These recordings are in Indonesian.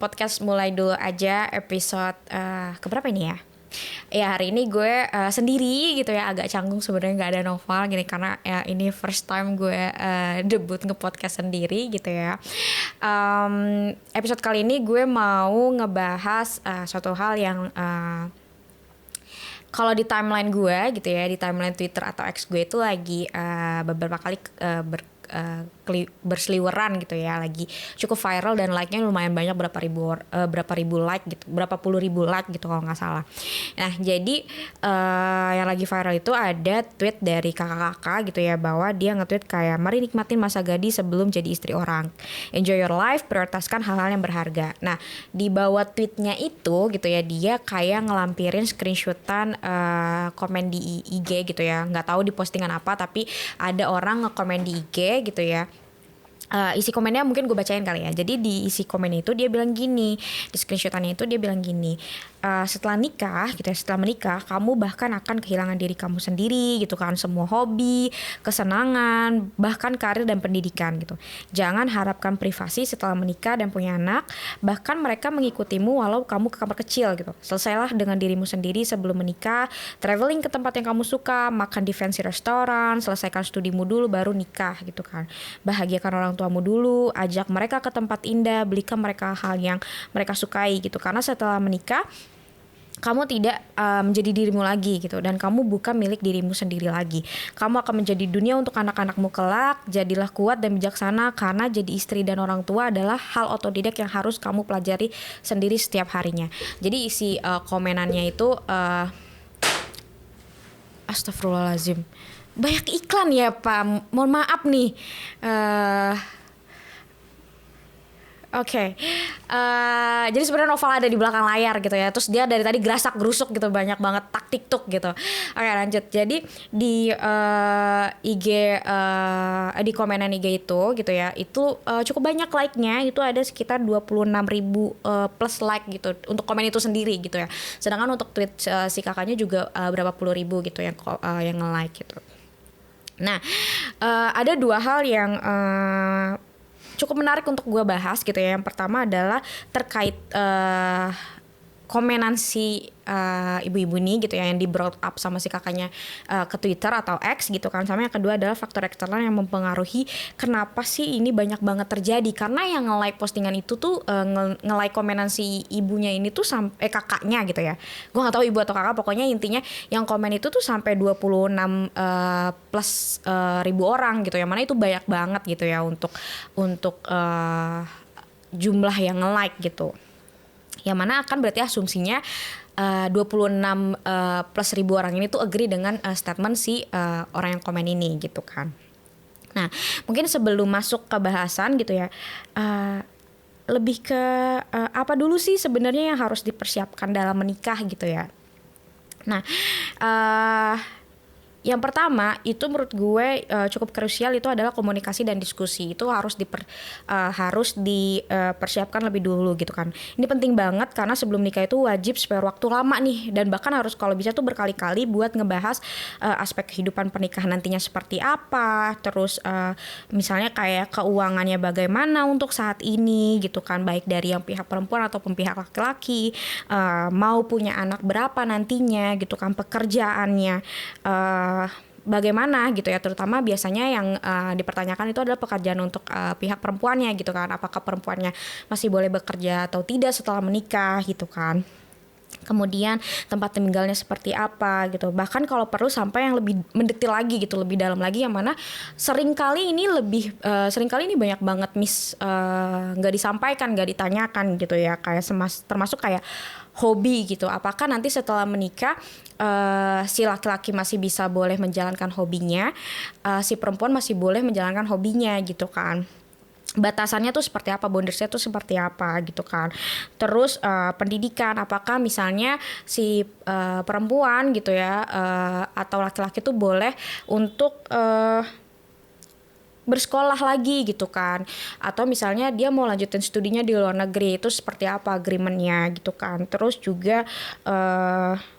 podcast mulai dulu aja episode keberapa ini ya? Ya hari ini gue sendiri gitu ya, agak canggung sebenarnya nggak ada Noval gini karena ya ini first time gue debut nge-podcast sendiri gitu ya. Episode kali ini gue mau ngebahas suatu hal yang kalau di timeline gue gitu ya, di timeline Twitter atau X gue itu lagi beberapa kali berseliweran gitu ya, lagi cukup viral dan like-nya lumayan banyak, berapa ribu like gitu, berapa puluh ribu like gitu kalau nggak salah. Nah jadi yang lagi viral itu ada tweet dari kakak-kakak gitu ya, bahwa dia nge-tweet kayak mari nikmatin masa gadis sebelum jadi istri orang, enjoy your life, prioritaskan hal-hal yang berharga. Nah di bawah tweetnya itu gitu ya, dia kayak ngelampirin screenshotan komen di IG gitu ya, nggak tahu di postingan apa, tapi ada orang ngekomen di IG gitu ya. Isi komennya mungkin gue bacain kali ya. Jadi di isi komen itu dia bilang gini, di screenshotannya itu dia bilang gini, setelah nikah gitu ya, setelah menikah kamu bahkan akan kehilangan diri kamu sendiri gitu kan, semua hobi, kesenangan, bahkan karir dan pendidikan gitu. Jangan harapkan privasi setelah menikah dan punya anak, bahkan mereka mengikutimu walau kamu ke kamar kecil gitu. Selesailah dengan dirimu sendiri sebelum menikah, traveling ke tempat yang kamu suka, makan di fancy restoran, selesaikan studimu dulu baru nikah gitu kan. Bahagiakan orang tuamu dulu, ajak mereka ke tempat indah, belikan mereka hal yang mereka sukai gitu. Karena setelah menikah kamu tidak menjadi dirimu lagi gitu, dan kamu bukan milik dirimu sendiri lagi. Kamu akan menjadi dunia untuk anak-anakmu kelak. Jadilah kuat dan bijaksana, karena jadi istri dan orang tua adalah hal otodidak yang harus kamu pelajari sendiri setiap harinya. Jadi isi komenannya itu astagfirullahaladzim, banyak iklan ya Pak, mohon maaf nih. Oke. Jadi sebenarnya Noval ada di belakang layar gitu ya. Terus dia dari tadi gerasak gerusuk gitu, banyak banget tak tiktok gitu. Oke lanjut. Jadi di IG di komenan IG itu gitu ya, itu cukup banyak like-nya. Itu ada sekitar 26.000 plus like gitu untuk komen itu sendiri gitu ya. Sedangkan untuk tweet si kakaknya juga berapa puluh ribu gitu yang nge-like gitu. Nah, ada dua hal yang cukup menarik untuk gue bahas gitu ya. Yang pertama adalah terkait komenan si ibu-ibu nih gitu ya, yang di brought up sama si kakaknya ke Twitter atau X gitu kan. Sama yang kedua adalah faktor eksternal yang mempengaruhi kenapa sih ini banyak banget terjadi. Karena yang nge-like postingan itu tuh nge-like komenan si ibunya ini tuh sampai kakaknya gitu ya. Gue gak tahu ibu atau kakak, pokoknya intinya yang komen itu tuh sampai 26 plus ribu orang gitu ya. Mana itu banyak banget gitu ya untuk jumlah yang nge-like gitu. Yang mana akan berarti asumsinya 26 plus ribu orang ini tuh agree dengan statement si orang yang komen ini gitu kan. Nah mungkin sebelum masuk ke bahasan gitu ya, lebih ke apa dulu sih sebenarnya yang harus dipersiapkan dalam menikah gitu ya. Nah yang pertama itu menurut gue cukup krusial, itu adalah komunikasi dan diskusi. Itu harus dipersiapkan lebih dulu gitu kan. Ini penting banget karena sebelum nikah itu wajib spare waktu lama nih, dan bahkan harus kalau bisa tuh berkali-kali buat ngebahas aspek kehidupan pernikahan nantinya seperti apa. Terus misalnya kayak keuangannya bagaimana untuk saat ini gitu kan, baik dari yang pihak perempuan ataupun pihak laki-laki, mau punya anak berapa nantinya gitu kan, pekerjaannya bagaimana gitu ya. Terutama biasanya yang dipertanyakan itu adalah pekerjaan untuk pihak perempuannya gitu kan, apakah perempuannya masih boleh bekerja atau tidak setelah menikah gitu kan. Kemudian tempat tinggalnya seperti apa gitu, bahkan kalau perlu sampai yang lebih mendetil lagi gitu, lebih dalam lagi, yang mana seringkali ini banyak banget nggak disampaikan, nggak ditanyakan gitu ya, kayak termasuk kayak hobi gitu. Apakah nanti setelah menikah si laki-laki masih bisa boleh menjalankan hobinya, si perempuan masih boleh menjalankan hobinya gitu kan. Batasannya tuh seperti apa, boundariesnya tuh seperti apa gitu kan. Terus pendidikan, apakah misalnya si perempuan gitu ya atau laki-laki tuh boleh untuk bersekolah lagi gitu kan, atau misalnya dia mau lanjutin studinya di luar negeri, itu seperti apa agreementnya gitu kan. Terus juga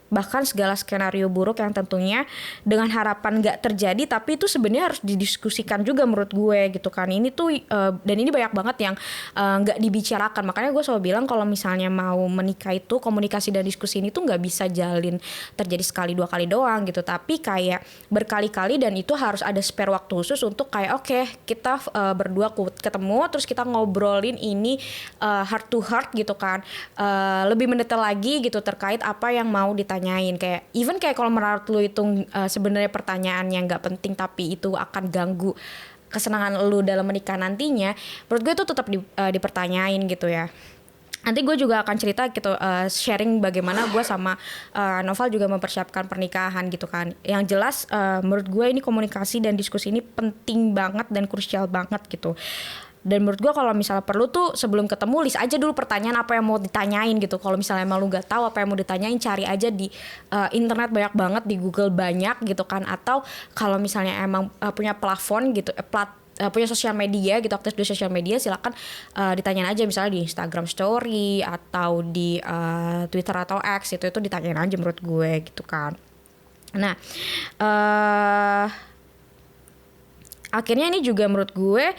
bahkan segala skenario buruk yang tentunya dengan harapan nggak terjadi, tapi itu sebenarnya harus didiskusikan juga menurut gue gitu kan. Ini tuh dan ini banyak banget yang nggak dibicarakan. Makanya gue selalu bilang kalau misalnya mau menikah itu komunikasi dan diskusi ini tuh nggak bisa jalin terjadi sekali dua kali doang gitu, tapi kayak berkali-kali, dan itu harus ada spare waktu khusus untuk kayak oke, kita berdua ketemu terus kita ngobrolin ini heart to heart gitu kan, lebih mendetail lagi gitu terkait apa yang mau ditanyain. Kayak even kayak kalau menurut lu itu sebenarnya pertanyaan yang nggak penting tapi itu akan ganggu kesenangan lu dalam menikah nantinya, menurut gue itu tetap dipertanyain gitu ya. Nanti gue juga akan cerita gitu, sharing bagaimana gue sama Noval juga mempersiapkan pernikahan gitu kan. Yang jelas menurut gue ini komunikasi dan diskusi ini penting banget dan krusial banget gitu. Dan menurut gue kalau misalnya perlu tuh sebelum ketemu list aja dulu pertanyaan apa yang mau ditanyain gitu. Kalau misalnya emang lu gak tahu apa yang mau ditanyain, cari aja di internet, banyak banget, di Google banyak gitu kan. Atau kalau misalnya emang punya plafon gitu, punya sosial media gitu, aktif di sosial media, silakan ditanyain aja misalnya di Instagram Story atau di Twitter atau X, itu ditanyain aja menurut gue gitu kan. Nah akhirnya ini juga menurut gue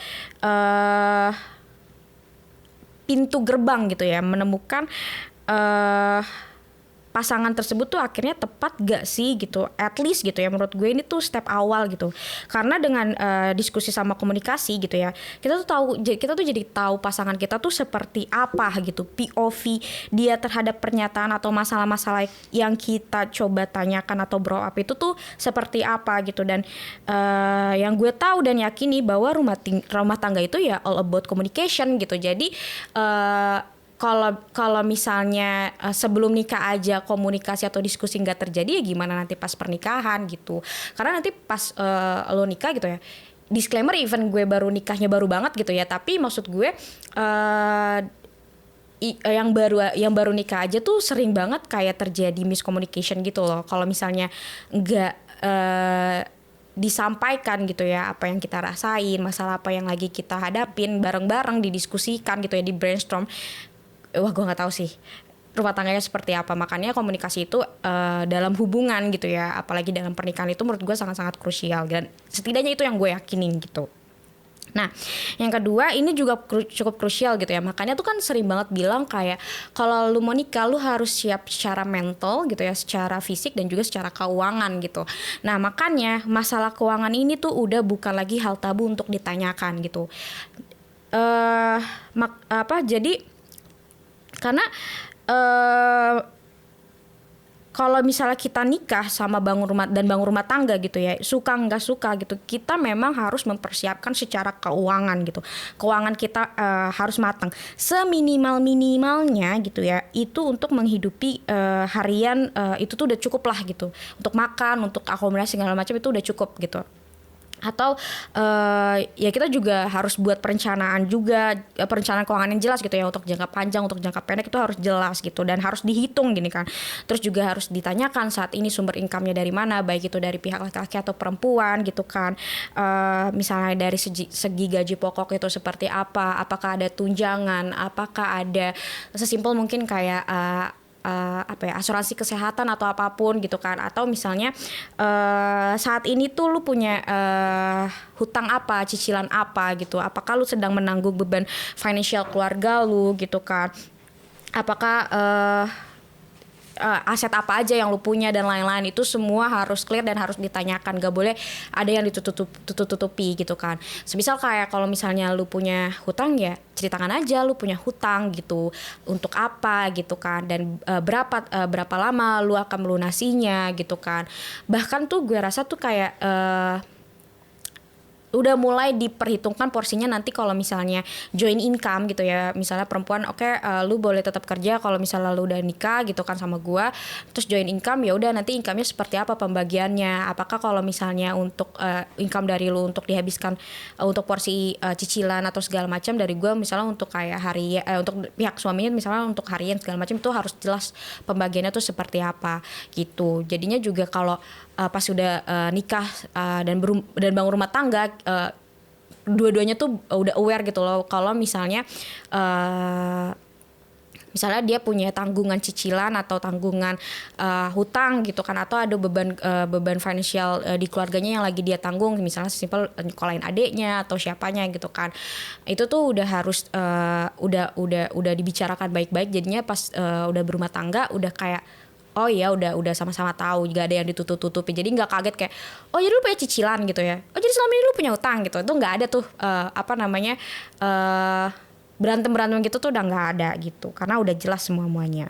pintu gerbang gitu ya, menemukan pasangan tersebut tuh akhirnya tepat gak sih gitu, at least gitu ya. Menurut gue ini tuh step awal gitu, karena dengan diskusi sama komunikasi gitu ya, kita tuh jadi tahu pasangan kita tuh seperti apa gitu, POV dia terhadap pernyataan atau masalah-masalah yang kita coba tanyakan atau bro up itu tuh seperti apa gitu. Dan yang gue tahu dan yakini bahwa rumah tangga itu ya all about communication gitu. Jadi kalau misalnya sebelum nikah aja komunikasi atau diskusi nggak terjadi, ya gimana nanti pas pernikahan gitu. Karena nanti pas lo nikah gitu ya, disclaimer, even gue nikahnya baru banget gitu ya, tapi maksud gue yang baru nikah aja tuh sering banget kayak terjadi miscommunication gitu loh. Kalau misalnya nggak disampaikan gitu ya apa yang kita rasain, masalah apa yang lagi kita hadapin, bareng-bareng didiskusikan gitu ya, di brainstorm. Wah, gue nggak tahu sih rumah tangganya seperti apa. Makanya komunikasi itu dalam hubungan gitu ya, apalagi dalam pernikahan, itu menurut gue sangat-sangat krusial, dan setidaknya itu yang gue yakinin gitu. Nah, yang kedua ini juga cukup krusial gitu ya. Makanya tuh kan sering banget bilang kayak kalau lu mau nikah lu harus siap secara mental gitu ya, secara fisik dan juga secara keuangan gitu. Nah, makanya masalah keuangan ini tuh udah bukan lagi hal tabu untuk ditanyakan gitu. Jadi karena kalau misalnya kita nikah sama bangun rumah tangga gitu ya, suka nggak suka gitu, kita memang harus mempersiapkan secara keuangan gitu. Keuangan kita harus matang seminimal-minimalnya gitu ya. Itu untuk menghidupi harian itu tuh udah cukup lah gitu. Untuk makan, untuk akomodasi segala macam itu udah cukup gitu. Atau ya kita juga harus buat perencanaan juga, perencanaan keuangan yang jelas gitu ya, untuk jangka panjang, untuk jangka pendek itu harus jelas gitu, dan harus dihitung gini kan. Terus juga harus ditanyakan saat ini sumber income-nya dari mana, baik itu dari pihak laki-laki atau perempuan gitu kan. Misalnya dari segi gaji pokok itu seperti apa, apakah ada tunjangan, apakah ada sesimpel mungkin kayak asuransi kesehatan atau apapun gitu kan. Atau misalnya saat ini tuh lu punya hutang apa, cicilan apa gitu, apakah lu sedang menanggung beban financial keluarga lu gitu kan, apakah aset apa aja yang lu punya dan lain-lain. Itu semua harus clear dan harus ditanyakan, gak boleh ada yang ditutupi gitu kan. Semisal kayak kalau misalnya lu punya hutang, ya ceritakan aja lu punya hutang gitu, untuk apa gitu kan, dan berapa lama lu akan melunasinya gitu kan. Bahkan tuh gue rasa tuh kayak udah mulai diperhitungkan porsinya nanti kalau misalnya joint income gitu ya. Misalnya perempuan lu boleh tetap kerja kalau misalnya lu udah nikah gitu kan sama gua, terus joint income ya udah nanti income-nya seperti apa pembagiannya. Apakah kalau misalnya untuk income dari lu untuk dihabiskan untuk porsi cicilan atau segala macam dari gua, misalnya untuk kayak untuk pihak suaminya misalnya untuk harian segala macam, itu harus jelas pembagiannya tuh seperti apa gitu. Jadinya juga kalau pas sudah nikah dan bangun rumah tangga, dua-duanya tuh udah aware gitu loh, kalau misalnya Misalnya dia punya tanggungan cicilan atau tanggungan hutang gitu kan, atau ada beban financial di keluarganya yang lagi dia tanggung, misalnya sesimpel nyekolahin adiknya atau siapanya gitu kan. Itu tuh udah harus udah dibicarakan baik-baik, jadinya pas udah berumah tangga udah kayak oh iya udah sama-sama tahu, gak ada yang ditutup-tutupi, jadi nggak kaget kayak oh jadi lu punya cicilan gitu ya, oh jadi selama ini lu punya utang gitu. Itu nggak ada tuh berantem gitu tuh udah nggak ada gitu, karena udah jelas semuanya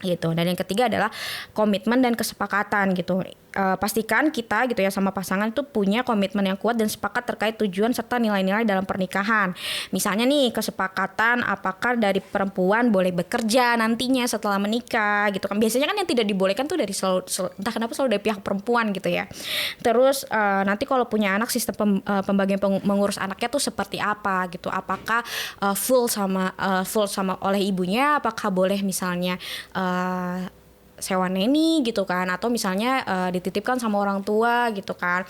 gitu. Dan yang ketiga adalah komitmen dan kesepakatan gitu. Pastikan kita gitu ya sama pasangan itu punya komitmen yang kuat dan sepakat terkait tujuan serta nilai-nilai dalam pernikahan. Misalnya nih kesepakatan apakah dari perempuan boleh bekerja nantinya setelah menikah gitu kan. Biasanya kan yang tidak dibolehkan tuh dari entah kenapa selalu dari pihak perempuan gitu ya. Terus nanti kalau punya anak sistem pembagian mengurus anaknya tuh seperti apa gitu. Apakah full sama oleh ibunya, apakah boleh misalnya sewa neni gitu kan, atau misalnya dititipkan sama orang tua gitu kan,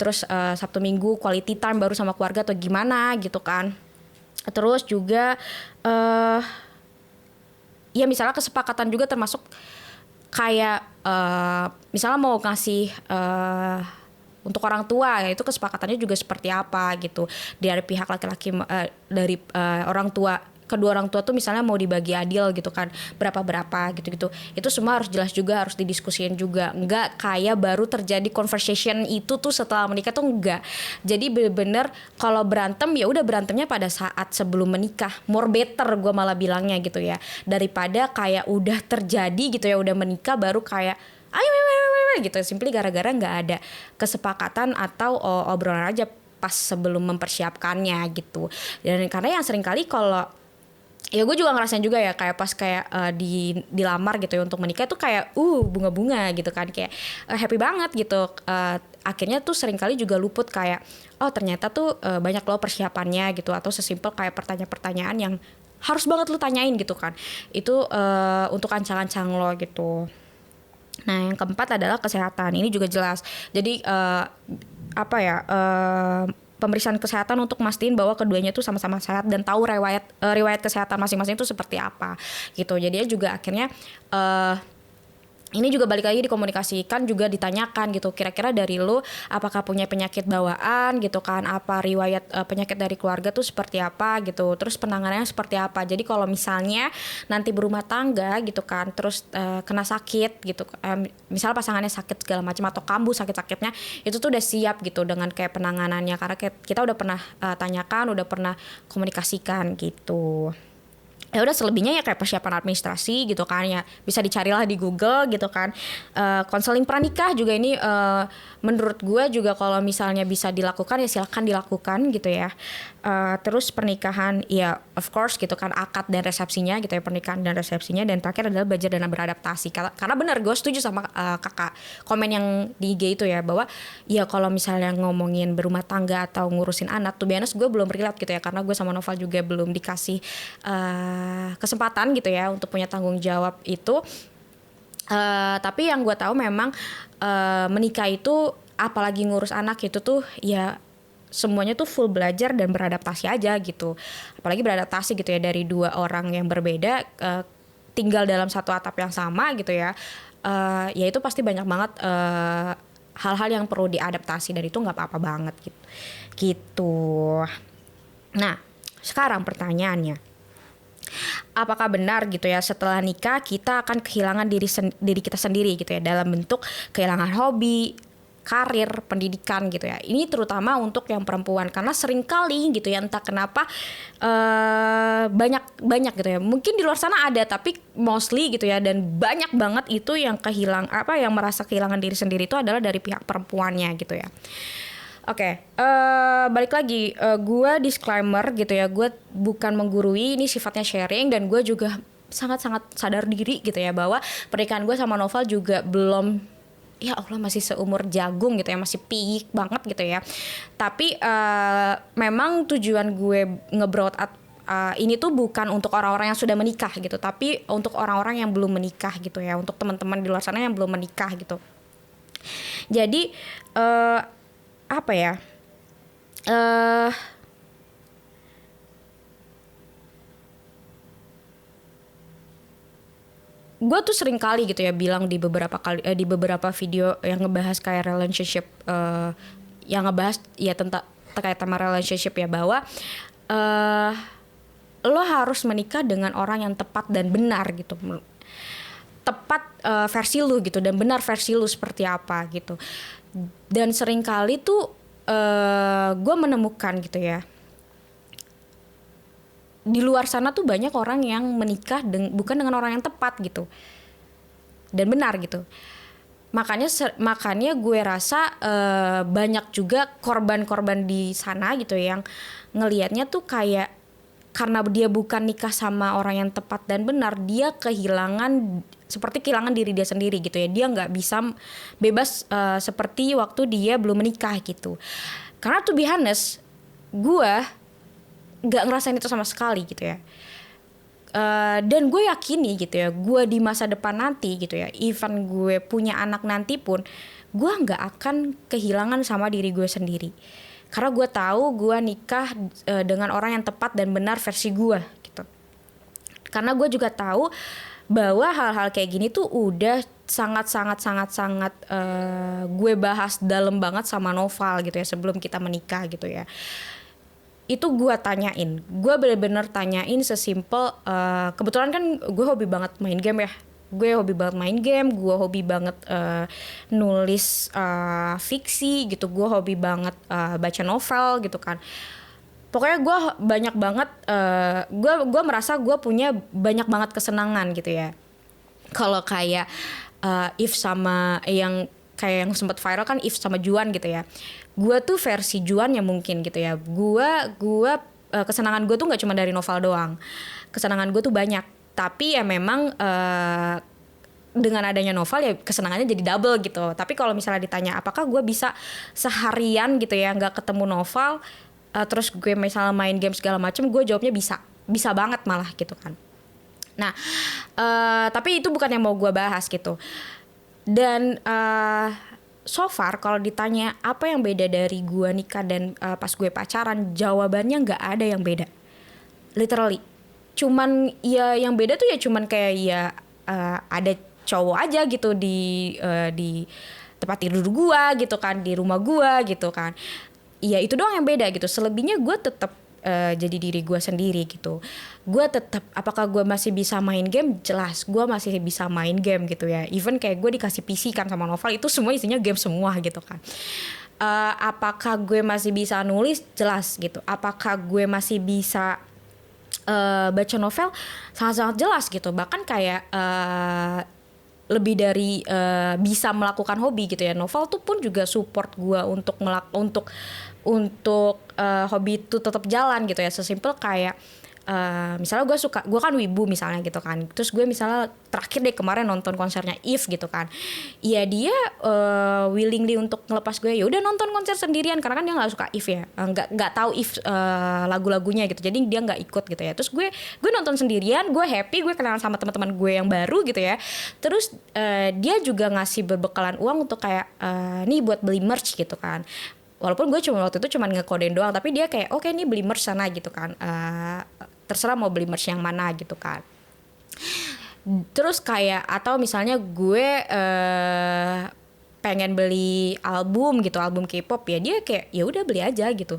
terus Sabtu Minggu quality time baru sama keluarga atau gimana gitu kan. Terus juga ya misalnya kesepakatan juga termasuk kayak misalnya mau ngasih untuk orang tua ya, itu kesepakatannya juga seperti apa gitu dari pihak laki-laki, dari orang tua, kedua orang tua tuh misalnya mau dibagi adil gitu kan, berapa gitu itu semua harus jelas juga, harus didiskusiin juga. Enggak kayak baru terjadi conversation itu tuh setelah menikah tuh, enggak. Jadi bener-bener kalau berantem ya udah berantemnya pada saat sebelum menikah, more better gue malah bilangnya gitu ya, daripada kayak udah terjadi gitu ya, udah menikah baru kayak ayo gitu, simply gara-gara nggak ada kesepakatan atau obrolan aja pas sebelum mempersiapkannya gitu. Dan karena yang sering kali kalau ya gue juga ngerasain juga ya, kayak pas kayak dilamar gitu ya untuk menikah tuh kayak bunga-bunga gitu kan, kayak happy banget gitu. Akhirnya tuh sering kali juga luput kayak oh ternyata tuh banyak loh persiapannya gitu, atau sesimpel kayak pertanyaan-pertanyaan yang harus banget lu tanyain gitu kan, itu untuk ancang-ancang lo gitu. Nah yang keempat adalah kesehatan. Ini juga jelas. Jadi pemeriksaan kesehatan untuk mastiin bahwa keduanya tuh sama-sama sehat dan tahu riwayat kesehatan masing-masing itu seperti apa gitu. Jadi juga akhirnya ini juga balik lagi dikomunikasikan, juga ditanyakan gitu, kira-kira dari lu apakah punya penyakit bawaan gitu kan, apa riwayat penyakit dari keluarga tuh seperti apa gitu, terus penanganannya seperti apa. Jadi kalau misalnya nanti berumah tangga gitu kan, terus kena sakit gitu, misal pasangannya sakit segala macam atau kambuh sakit-sakitnya, itu tuh udah siap gitu dengan kayak penanganannya, karena kita udah pernah tanyakan, udah pernah komunikasikan gitu. Ya udah selebihnya ya kayak persiapan administrasi gitu kan, ya bisa dicarilah di Google gitu kan. Konseling pranikah juga ini menurut gue juga kalau misalnya bisa dilakukan ya silakan dilakukan gitu ya. Terus pernikahan ya of course gitu kan, akad dan resepsinya gitu ya, pernikahan dan resepsinya. Dan terakhir adalah belajar dan beradaptasi, karena benar gue setuju sama kakak komen yang di IG itu ya, bahwa ya kalau misalnya ngomongin berumah tangga atau ngurusin anak tuh biasanya gue belum relate gitu ya, karena gue sama Nova juga belum dikasih kesempatan gitu ya untuk punya tanggung jawab itu. Tapi yang gue tahu memang menikah itu apalagi ngurus anak itu tuh ya semuanya tuh full belajar dan beradaptasi aja gitu. Apalagi beradaptasi gitu ya dari dua orang yang berbeda tinggal dalam satu atap yang sama gitu ya. Ya itu pasti banyak banget hal-hal yang perlu diadaptasi, dan itu nggak apa-apa banget gitu. Nah sekarang pertanyaannya, apakah benar gitu ya setelah nikah kita akan kehilangan diri kita sendiri gitu ya, dalam bentuk kehilangan hobi, karir, pendidikan gitu ya. Ini terutama untuk yang perempuan, karena sering kali gitu ya entah kenapa banyak gitu ya. Mungkin di luar sana ada, tapi mostly gitu ya, dan banyak banget itu yang yang merasa kehilangan diri sendiri itu adalah dari pihak perempuannya gitu ya. Oke, balik lagi, gue disclaimer gitu ya, gue bukan menggurui, ini sifatnya sharing, dan gue juga sangat-sangat sadar diri gitu ya, bahwa pernikahan gue sama Noval juga belum, ya Allah masih seumur jagung gitu ya, masih piik banget gitu ya. Tapi memang tujuan gue nge-broad out ini tuh bukan untuk orang-orang yang sudah menikah gitu, tapi untuk orang-orang yang belum menikah gitu ya, untuk teman-teman di luar sana yang belum menikah gitu. Jadi apa ya, gue tuh sering kali gitu ya bilang di beberapa video yang ngebahas kayak relationship, yang ngebahas ya tentang terkait sama relationship ya, bahwa lo harus menikah dengan orang yang tepat dan benar gitu, tepat versi lu gitu, dan benar versi lu seperti apa gitu. Dan sering kali tuh gue menemukan gitu ya, di luar sana tuh banyak orang yang menikah bukan dengan orang yang tepat gitu dan benar gitu. Makanya gue rasa banyak juga korban-korban di sana gitu yang ngelihatnya tuh kayak karena dia bukan nikah sama orang yang tepat dan benar, dia seperti kehilangan diri dia sendiri gitu ya. Dia nggak bisa bebas seperti waktu dia belum menikah gitu. Karena to be honest, gue nggak ngerasain itu sama sekali gitu ya. Dan gue yakini gitu ya, gue di masa depan nanti gitu ya, even gue punya anak nanti pun, gue nggak akan kehilangan sama diri gue sendiri. Karena gue tahu gue nikah dengan orang yang tepat dan benar versi gue gitu. Karena gue juga tahu bahwa hal-hal kayak gini tuh udah sangat gue bahas dalam banget sama Noval gitu ya sebelum kita menikah gitu ya. Itu gue tanyain, gue bener-bener tanyain sesimpel, kebetulan kan gue hobi banget main game ya. Gue hobi banget main game, gue hobi banget nulis fiksi gitu, gue hobi banget baca novel gitu kan. Pokoknya gue banyak banget, gue merasa gue punya banyak banget kesenangan gitu ya. Kalau kayak If sama yang kayak yang sempat viral kan If sama Juan gitu ya. Gue tuh versi Juan ya mungkin gitu ya. Gue kesenangan gue tuh nggak cuma dari novel doang. Kesenangan gue tuh banyak. Tapi ya memang dengan adanya novel ya kesenangannya jadi double gitu. Tapi kalau misalnya ditanya apakah gue bisa seharian gitu ya nggak ketemu novel, terus gue misalnya main game segala macam, gue jawabnya bisa banget malah gitu kan. Nah tapi itu bukan yang mau gue bahas gitu. Dan so far kalau ditanya apa yang beda dari gue nikah dan pas gue pacaran, jawabannya nggak ada yang beda, literally. Cuman ya yang beda tuh ya cuman kayak ya ada cowok aja gitu di tempat tidur gua gitu kan, di rumah gua gitu kan. Iya itu doang yang beda gitu. Selebihnya gua tetap jadi diri gua sendiri gitu. Gua tetap, apakah gua masih bisa main game? Jelas gua masih bisa main game gitu ya. Even kayak gua dikasih PC kan sama Novel, itu semua isinya game semua gitu kan. Apakah gue masih bisa nulis? Jelas gitu. Apakah gue masih bisa baca novel? Sangat-sangat jelas gitu. Bahkan kayak lebih dari bisa melakukan hobi gitu ya. Novel tuh pun juga support gue untuk hobi itu tetap jalan gitu ya. Sesimpel kayak misalnya gue kan wibu misalnya gitu kan, terus gue misalnya terakhir deh kemarin nonton konsernya If gitu kan, ya dia willingly untuk ngelepas gue, ya udah nonton konser sendirian karena kan dia nggak suka If ya, nggak tahu If lagu-lagunya gitu, jadi dia nggak ikut gitu ya. Terus gue nonton sendirian, gue happy, gue kenalan sama teman-teman gue yang baru gitu ya. Terus dia juga ngasih berbekalan uang untuk kayak nih buat beli merch gitu kan. Walaupun gue waktu itu cuma ngekodein doang, tapi dia kayak oke nih beli merch sana gitu kan, terserah mau beli merch yang mana gitu kan. Terus kayak atau misalnya gue pengen beli album gitu, album K-pop, ya dia kayak ya udah beli aja gitu.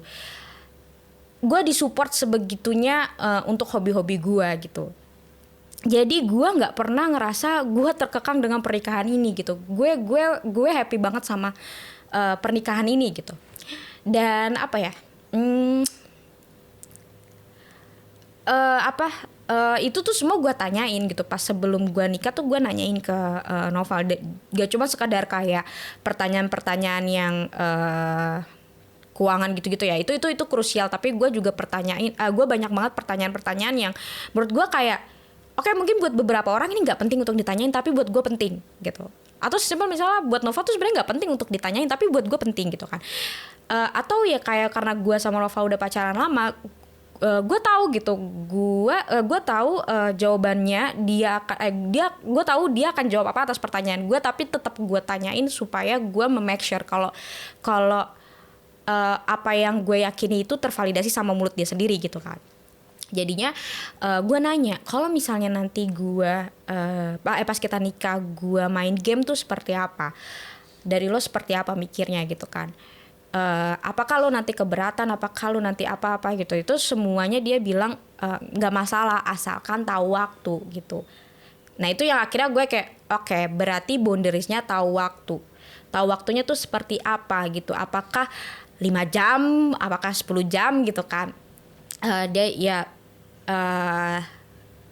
Gue disupport sebegitunya untuk hobi-hobi gue gitu. Jadi gue nggak pernah ngerasa gue terkekang dengan pernikahan ini gitu. Gue happy banget sama pernikahan ini gitu. Dan apa ya? Itu tuh semua gue tanyain gitu pas sebelum gue nikah tuh, gue nanyain ke Noval. Gak cuma sekadar kayak pertanyaan-pertanyaan yang keuangan gitu-gitu ya. Itu krusial, tapi gue juga gue banyak banget pertanyaan-pertanyaan yang menurut gue kayak oke, mungkin buat beberapa orang ini nggak penting untuk ditanyain, tapi buat gue penting gitu. Atau simpel misalnya buat Nova tuh sebenarnya nggak penting untuk ditanyain, tapi buat gue penting gitu kan. Atau ya kayak karena gue sama Nova udah pacaran lama, gue tahu gitu, gue tahu jawabannya gue tahu dia akan jawab apa atas pertanyaan gue, tapi tetap gue tanyain supaya gue make sure kalau apa yang gue yakini itu tervalidasi sama mulut dia sendiri gitu kan. Jadinya gue nanya, kalau misalnya nanti gue pas kita nikah gue main game tuh seperti apa? Dari lo seperti apa mikirnya gitu kan? Apakah lo nanti keberatan? Apakah lo nanti apa-apa gitu? Itu semuanya dia bilang nggak masalah asalkan tahu waktu gitu. Nah itu yang akhirnya gue kayak oke, berarti boundariesnya tahu waktu. Tahu waktunya tuh seperti apa gitu. Apakah 5 jam, apakah 10 jam gitu kan. Dia ya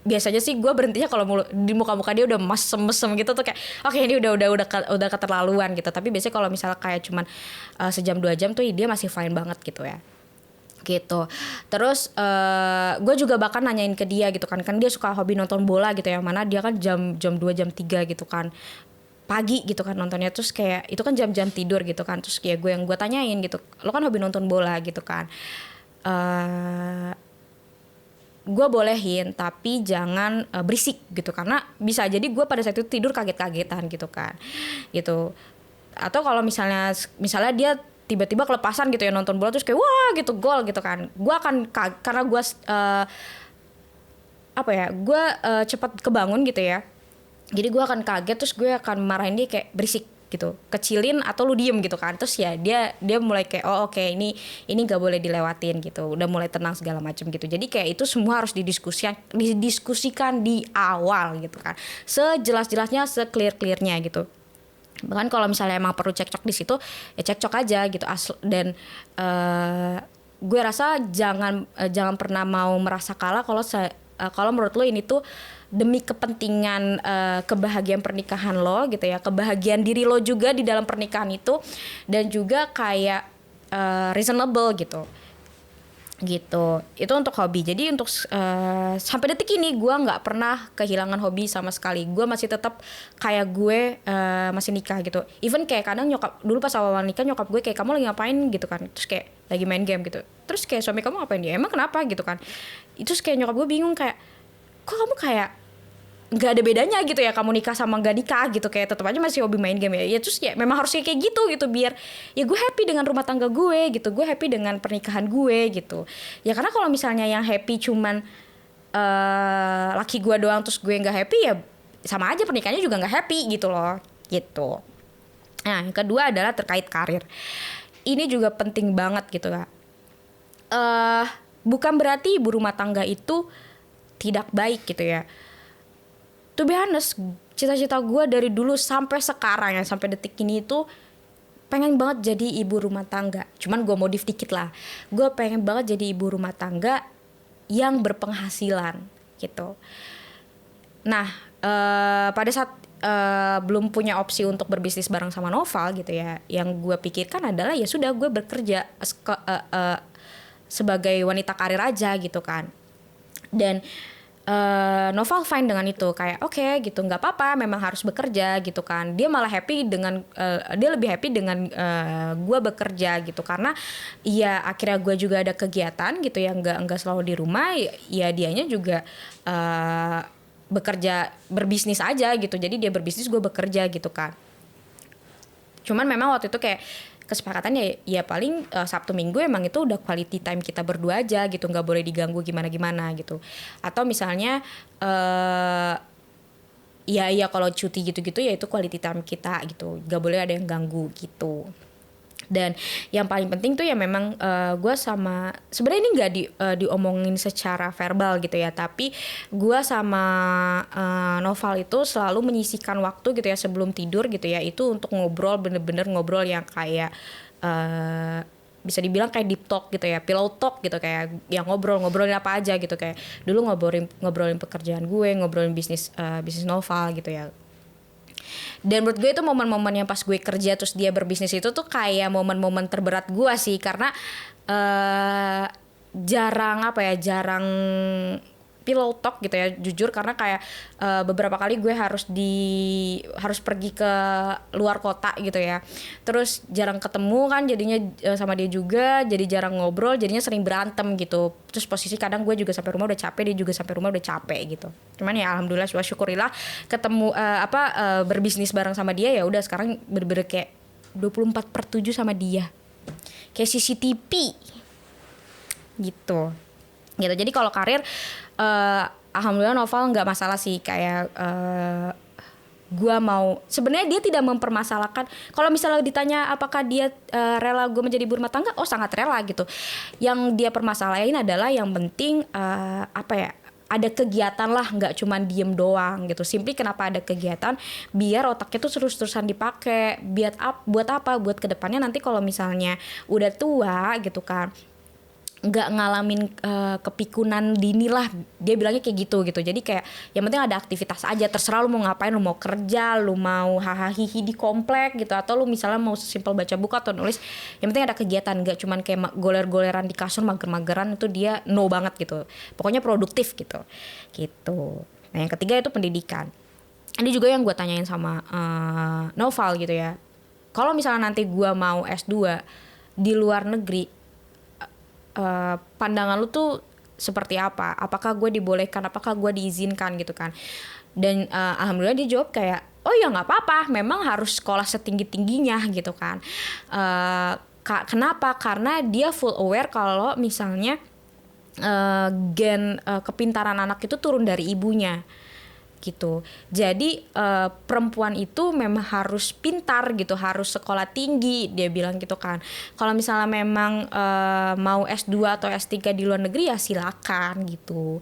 biasanya sih gue berhentinya kalau di muka-muka dia udah mesem-mesem gitu tuh kayak oke, ini udah keterlaluan gitu. Tapi biasanya kalau misalnya kayak cuman sejam 2 jam tuh dia masih fine banget gitu ya. Gitu. Terus gue juga bahkan nanyain ke dia gitu kan dia suka hobi nonton bola gitu ya, mana dia kan jam 2 jam 3 gitu kan pagi gitu kan nontonnya, terus kayak itu kan jam-jam tidur gitu kan, terus kayak gue tanyain gitu, lo kan hobi nonton bola gitu kan, gue bolehin tapi jangan berisik gitu, karena bisa jadi gue pada saat itu tidur kaget-kagetan gitu kan gitu. Atau kalau misalnya dia tiba-tiba kelepasan gitu ya nonton bola terus kayak wah gitu gol gitu kan, gue akan karena gue cepat kebangun gitu ya, jadi gue akan kaget, terus gue akan marahin dia kayak berisik gitu, kecilin atau lu diem gitu kan. Terus ya dia mulai kayak oh oke, ini gak boleh dilewatin gitu, udah mulai tenang segala macam gitu. Jadi kayak itu semua harus didiskusikan di awal gitu kan, sejelas-jelasnya, seclear-clearnya gitu. Bahkan kalau misalnya emang perlu cekcok di situ ya cekcok aja gitu. Dan gue rasa jangan pernah mau merasa kalah kalau menurut lo ini tuh demi kepentingan kebahagiaan pernikahan lo gitu ya, kebahagiaan diri lo juga di dalam pernikahan itu, dan juga kayak reasonable gitu. Itu untuk hobi. Jadi untuk sampai detik ini gue nggak pernah kehilangan hobi sama sekali. Gue masih tetap kayak gue masih nikah gitu. Even kayak kadang nyokap dulu pas awal nikah, nyokap gue kayak kamu lagi ngapain gitu kan, terus kayak lagi main game gitu, terus kayak suami kamu ngapain, dia emang kenapa gitu kan. Itu kayak nyokap gue bingung kayak kok kamu kayak nggak ada bedanya gitu ya, kamu nikah sama nggak nikah gitu, kayak tetap aja masih hobi main game ya. Terus ya memang harusnya kayak gitu biar ya gue happy dengan rumah tangga gue gitu, gue happy dengan pernikahan gue gitu ya. Karena kalau misalnya yang happy cuman laki gue doang terus gue nggak happy, ya sama aja pernikahannya juga nggak happy gitu loh gitu. Nah yang kedua adalah terkait karir. Ini juga penting banget gitu kak. Bukan berarti ibu rumah tangga itu tidak baik gitu ya. To be honest, cita-cita gue dari dulu sampai sekarang ya, sampai detik ini itu pengen banget jadi ibu rumah tangga. Cuman gue modif dikit lah. Gue pengen banget jadi ibu rumah tangga yang berpenghasilan gitu. Nah, pada saat belum punya opsi untuk berbisnis bareng sama Noval gitu ya, yang gue pikirkan adalah ya sudah gue bekerja sebagai wanita karir aja gitu kan. Dan Noval fine dengan itu, kayak oke gitu, nggak apa-apa, memang harus bekerja gitu kan. Dia malah happy dengan dia lebih happy dengan gue bekerja gitu, karena ya akhirnya gue juga ada kegiatan gitu ya, nggak selalu di rumah ya, dianya juga bekerja, berbisnis aja gitu. Jadi dia berbisnis, gue bekerja gitu kan. Cuman memang waktu itu kayak kesepakatannya ya paling Sabtu Minggu emang itu udah quality time kita berdua aja gitu, nggak boleh diganggu gimana gitu. Atau misalnya ya kalau cuti gitu-gitu ya itu quality time kita gitu, nggak boleh ada yang ganggu gitu. Dan yang paling penting tuh ya memang gue sama, sebenarnya ini nggak diomongin secara verbal gitu ya, tapi gue sama Noval itu selalu menyisihkan waktu gitu ya sebelum tidur gitu ya, itu untuk ngobrol, bener-bener ngobrol yang kayak bisa dibilang kayak deep talk gitu ya, pillow talk gitu, kayak yang ngobrolin apa aja gitu, kayak dulu ngobrolin pekerjaan gue, ngobrolin bisnis Noval gitu ya. Dan menurut gue itu momen-momen yang pas gue kerja terus dia berbisnis itu tuh kayak momen-momen terberat gue sih, karena jarang pillow talk gitu ya, jujur, karena kayak beberapa kali gue harus pergi ke luar kota gitu ya, terus jarang ketemu kan jadinya sama dia juga, jadi jarang ngobrol, jadinya sering berantem gitu. Terus posisi kadang gue juga sampai rumah udah capek, dia juga sampai rumah udah capek gitu. Cuman ya alhamdulillah, syukurilah ketemu berbisnis bareng sama dia, ya udah sekarang bener-bener kayak 24/7 sama dia, kayak CCTV gitu. gitu. Jadi kalau karir alhamdulillah Noval nggak masalah sih, kayak gue mau, sebenarnya dia tidak mempermasalahkan. Kalau misalnya ditanya apakah dia rela gue menjadi ibu rumah tangga, oh sangat rela gitu. Yang dia permasalahin adalah yang penting apa ya, ada kegiatan lah, nggak cuman diem doang gitu. Simply kenapa ada kegiatan, biar otaknya tuh terus-terusan dipakai. Buat apa? Buat kedepannya nanti kalau misalnya udah tua gitu kan, nggak ngalamin kepikunan dini lah, dia bilangnya kayak gitu. Jadi kayak yang penting ada aktivitas aja, terserah lu mau ngapain, lu mau kerja, lu mau hahaha di komplek gitu, atau lu misalnya mau sesimpel baca buku atau nulis, yang penting ada kegiatan, nggak cuman kayak goler-goleran di kasur, mager-mageran, itu dia no banget gitu. Pokoknya produktif gitu. Nah yang ketiga itu pendidikan. Ini juga yang gue tanyain sama Noval gitu ya, kalau misalnya nanti gue mau S2 di luar negeri, pandangan lu tuh seperti apa? Apakah gue dibolehkan? Apakah gue diizinkan gitu kan? Dan alhamdulillah dia jawab kayak, oh ya nggak apa-apa. Memang harus sekolah setinggi-tingginya gitu kan? Kenapa? Karena dia full aware kalau misalnya gen kepintaran anak itu turun dari ibunya gitu. Jadi perempuan itu memang harus pintar gitu, harus sekolah tinggi, dia bilang gitu kan. Kalau misalnya memang mau S2 atau S3 di luar negeri ya silakan gitu.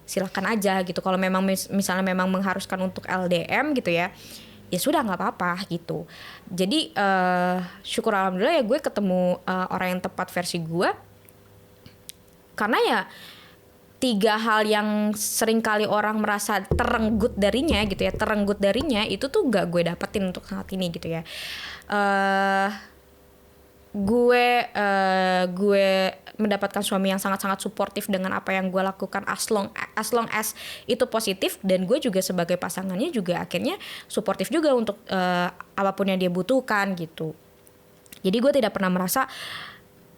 Silakan aja gitu. Kalau memang misalnya memang mengharuskan untuk LDM gitu ya sudah nggak apa-apa gitu. Jadi syukur alhamdulillah ya gue ketemu orang yang tepat versi gue. Karena ya 3 hal yang sering kali orang merasa terenggut darinya gitu ya, itu tuh gak gue dapetin untuk saat ini gitu ya. Gue mendapatkan suami yang sangat-sangat suportif dengan apa yang gue lakukan, as long as itu positif, dan gue juga sebagai pasangannya juga akhirnya suportif juga untuk apapun yang dia butuhkan gitu. Jadi gue tidak pernah merasa,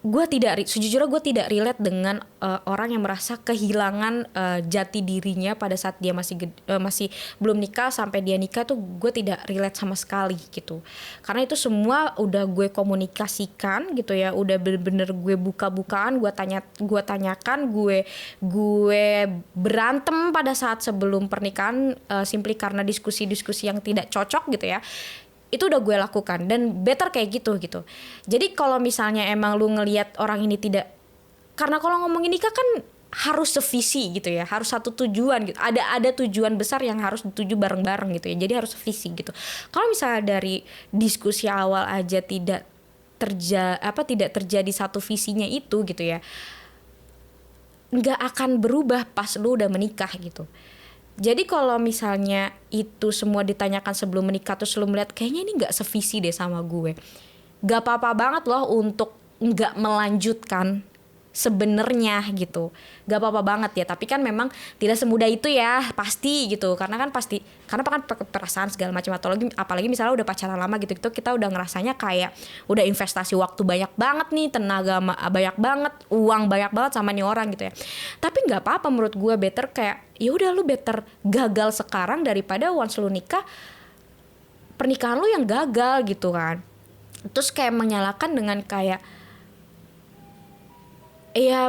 sejujurnya gue tidak relate dengan orang yang merasa kehilangan jati dirinya pada saat dia masih belum nikah sampai dia nikah tuh, gue tidak relate sama sekali gitu. Karena itu semua udah gue komunikasikan gitu ya, udah bener-bener gue buka-bukaan, gue tanyakan, gue berantem pada saat sebelum pernikahan simply karena diskusi-diskusi yang tidak cocok gitu ya. Itu udah gue lakukan dan better kayak gitu. Jadi kalau misalnya emang lu ngelihat orang ini tidak, karena kalau ngomongin nikah kan harus sevisi gitu ya, harus satu tujuan gitu. Ada tujuan besar yang harus dituju bareng-bareng gitu ya. Jadi harus sevisi gitu. Kalau misalnya dari diskusi awal aja tidak terjadi satu visinya itu gitu ya, nggak akan berubah pas lu udah menikah gitu. Jadi kalau misalnya itu semua ditanyakan sebelum menikah, terus lu melihat kayaknya ini gak sevisi deh sama gue, gak apa-apa banget loh untuk gak melanjutkan sebenarnya gitu. Gak apa-apa banget ya, tapi kan memang tidak semudah itu ya pasti gitu. Karena kan perasaan segala macam, apalagi misalnya udah pacaran lama gitu, kita udah ngerasanya kayak udah investasi waktu banyak banget nih, tenaga banyak banget, uang banyak banget sama nih orang gitu ya. Tapi gak apa-apa menurut gue, better kayak ya udah lu better gagal sekarang daripada once lu nikah pernikahan lu yang gagal gitu kan. Terus kayak menyalahkan dengan kayak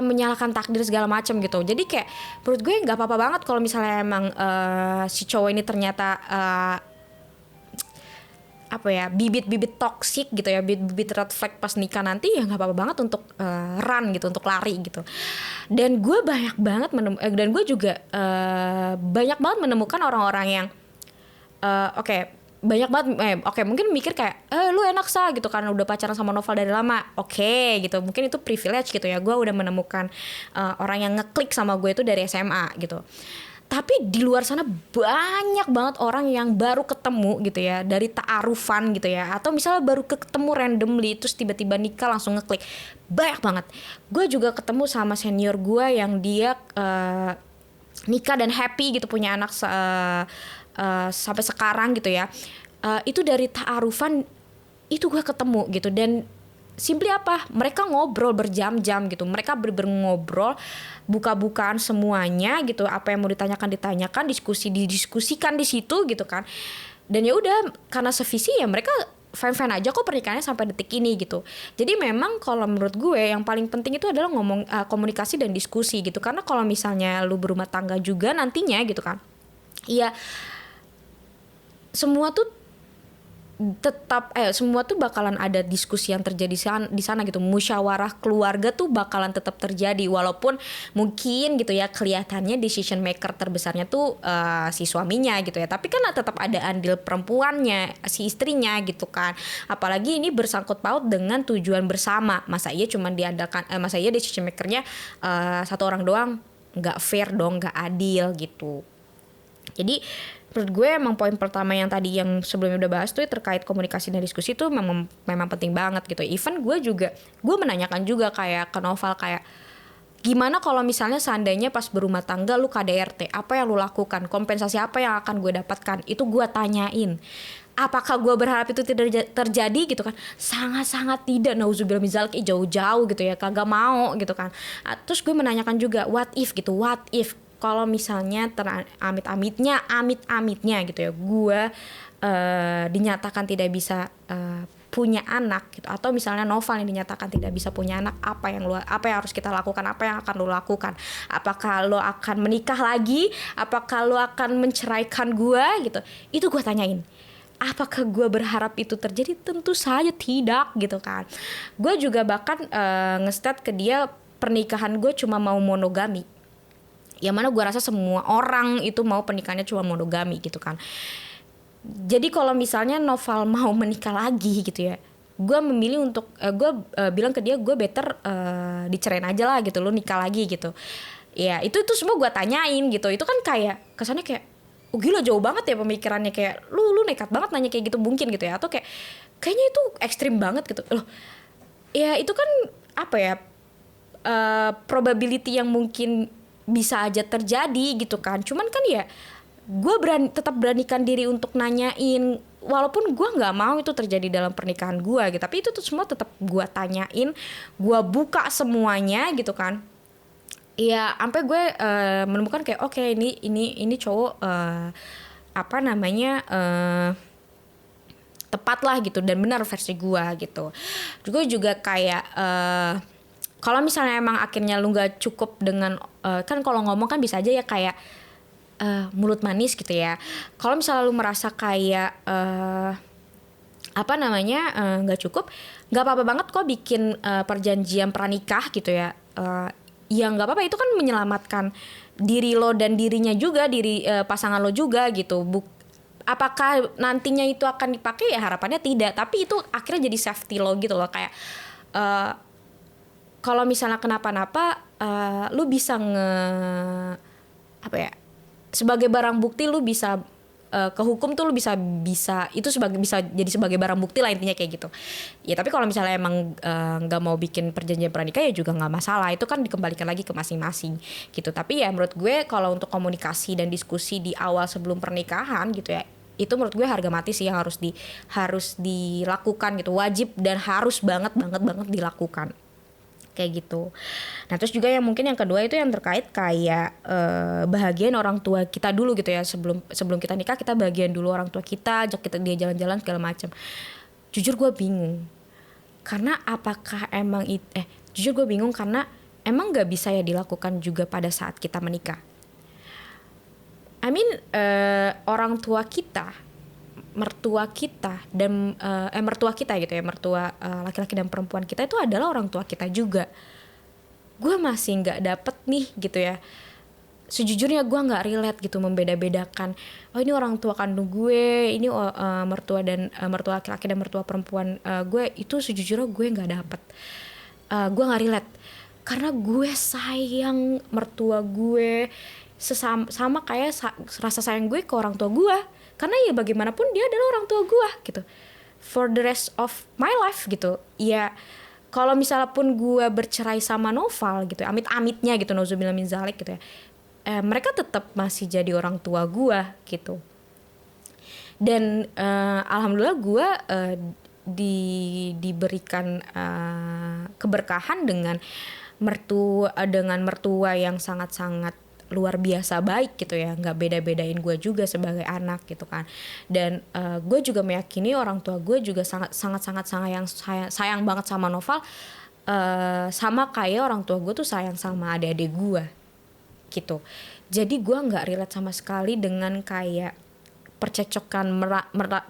menyalahkan takdir segala macam gitu. Jadi kayak menurut gue nggak apa-apa banget kalau misalnya emang si cowok ini ternyata bibit-bibit toksik gitu ya, bibit red flag pas nikah nanti, ya nggak apa-apa banget untuk run gitu, untuk lari gitu. Dan gue banyak banget banyak banget menemukan orang-orang yang banyak banget mungkin mikir kayak lu enak gitu karena udah pacaran sama Noval dari lama, gitu, mungkin itu privilege gitu ya, gue udah menemukan orang yang ngeklik sama gue itu dari SMA gitu. Tapi di luar sana banyak banget orang yang baru ketemu gitu ya, dari ta'arufan gitu ya, atau misalnya baru ketemu randomly terus tiba-tiba nikah langsung ngeklik, banyak banget. Gue juga ketemu sama senior gue yang dia nikah dan happy gitu, punya anak sampai sekarang gitu ya. Itu dari ta'arufan itu gue ketemu gitu, dan simply mereka ngobrol berjam-jam gitu, mereka ngobrol buka-bukaan semuanya gitu, apa yang mau didiskusikan di situ gitu kan. Dan ya udah, karena sevisi ya mereka fine-fine aja kok pernikahannya sampai detik ini gitu. Jadi memang kalau menurut gue yang paling penting itu adalah ngomong komunikasi dan diskusi gitu. Karena kalau misalnya lu berumah tangga juga nantinya gitu kan, ya semua tuh semua tuh bakalan ada diskusi yang terjadi di sana gitu. Musyawarah keluarga tuh bakalan tetap terjadi, walaupun mungkin gitu ya kelihatannya decision maker terbesarnya tuh si suaminya gitu ya, tapi kan tetap ada andil perempuannya, si istrinya gitu kan. Apalagi ini bersangkut paut dengan tujuan bersama. Masa iya cuma diandalkan masa iya decision makernya satu orang doang? Nggak fair dong, nggak adil gitu. Jadi menurut gue emang poin pertama yang tadi yang sebelumnya udah bahas tuh terkait komunikasi dan diskusi tuh memang penting banget gitu. Even gue menanyakan juga kayak ke Noval kayak gimana kalau misalnya seandainya pas berumah tangga lu KDRT, apa yang lu lakukan, kompensasi apa yang akan gue dapatkan, itu gue tanyain. Apakah gue berharap itu tidak terjadi gitu kan? Sangat-sangat tidak, nauzubillah min dzalik, jauh-jauh gitu ya, kagak mau gitu kan. Terus gue menanyakan juga what if gitu, what if kalau misalnya amit-amitnya gitu ya, gue dinyatakan tidak bisa punya anak gitu, atau misalnya Noval yang dinyatakan tidak bisa punya anak, apa yang harus kita lakukan, apa yang akan lo lakukan? Apakah lo akan menikah lagi? Apakah lo akan menceraikan gue gitu? Itu gue tanyain. Apakah gue berharap itu terjadi? Tentu saja tidak gitu kan. Gue juga bahkan nge-stat ke dia pernikahan gue cuma mau monogami. Yang mana gue rasa semua orang itu mau pernikahannya cuma monogami gitu kan. Jadi kalau misalnya Noval mau menikah lagi gitu ya, gue memilih untuk gue bilang ke dia, gue better dicerain aja lah gitu, lu nikah lagi gitu. Ya itu semua gue tanyain gitu. Itu kan kayak kesannya kayak oh gila jauh banget ya pemikirannya, kayak lu nekat banget nanya kayak gitu mungkin gitu ya, atau kayaknya itu ekstrim banget gitu loh. Ya itu kan apa ya, probability yang mungkin bisa aja terjadi gitu kan. Cuman kan ya gue tetap beranikan diri untuk nanyain, walaupun gue nggak mau itu terjadi dalam pernikahan gue gitu, tapi itu tuh semua tetap gue tanyain, gue buka semuanya gitu kan. Ya sampai gue menemukan kayak oke, ini cowok apa namanya tepat lah gitu dan benar versi gue gitu. Juga kayak kalau misalnya emang akhirnya lu nggak cukup dengan kan kalau ngomong kan bisa aja ya kayak mulut manis gitu ya. Kalau misalnya lu merasa kayak apa namanya nggak cukup, nggak apa-apa banget kok bikin perjanjian pranikah gitu ya. Ya nggak apa-apa, itu kan menyelamatkan diri lo dan dirinya juga, diri pasangan lo juga gitu. Apakah nantinya itu akan dipakai? Ya harapannya tidak, tapi itu akhirnya jadi safety lo gitu loh, kayak kalau misalnya kenapa-napa lu bisa sebagai barang bukti, lu bisa ke hukum tuh lu bisa itu bisa jadi sebagai barang bukti lah, intinya kayak gitu. Ya tapi kalau misalnya emang nggak mau bikin perjanjian pranikah ya juga nggak masalah, itu kan dikembalikan lagi ke masing-masing gitu. Tapi ya menurut gue kalau untuk komunikasi dan diskusi di awal sebelum pernikahan gitu ya, itu menurut gue harga mati sih yang harus dilakukan gitu, wajib dan harus banget dilakukan kayak gitu. Nah terus juga yang mungkin yang kedua itu yang terkait kayak bahagian orang tua kita dulu gitu ya, sebelum kita nikah kita bahagian dulu orang tua kita, ajak dia jalan-jalan segala macam. Jujur gue bingung karena jujur gue bingung karena emang nggak bisa ya dilakukan juga pada saat kita menikah. Orang tua kita, mertua kita dan mertua kita gitu ya, mertua laki-laki dan perempuan kita itu adalah orang tua kita juga. Gue masih nggak dapet nih gitu ya, sejujurnya gue nggak relate gitu membeda-bedakan oh ini orang tua kandung gue, ini mertua laki-laki dan mertua perempuan gue. Itu sejujurnya gue nggak dapet, gue nggak relate karena gue sayang mertua gue sama kayak rasa sayang gue ke orang tua gue. Karena ya bagaimanapun dia adalah orang tua gue gitu, for the rest of my life gitu. Ya kalau misalnya pun gue bercerai sama Noval gitu, amit-amitnya gitu, nauzubillah min dzalik gitu ya, mereka tetap masih jadi orang tua gue gitu. Dan alhamdulillah gue diberikan keberkahan dengan mertua yang sangat-sangat luar biasa baik gitu ya, nggak beda-bedain gue juga sebagai anak gitu kan. Dan gue juga meyakini orang tua gue juga sangat sayang banget sama Noval, sama kayak orang tua gue tuh sayang sama adik-adik gue gitu. Jadi gue nggak relate sama sekali dengan kayak percecokan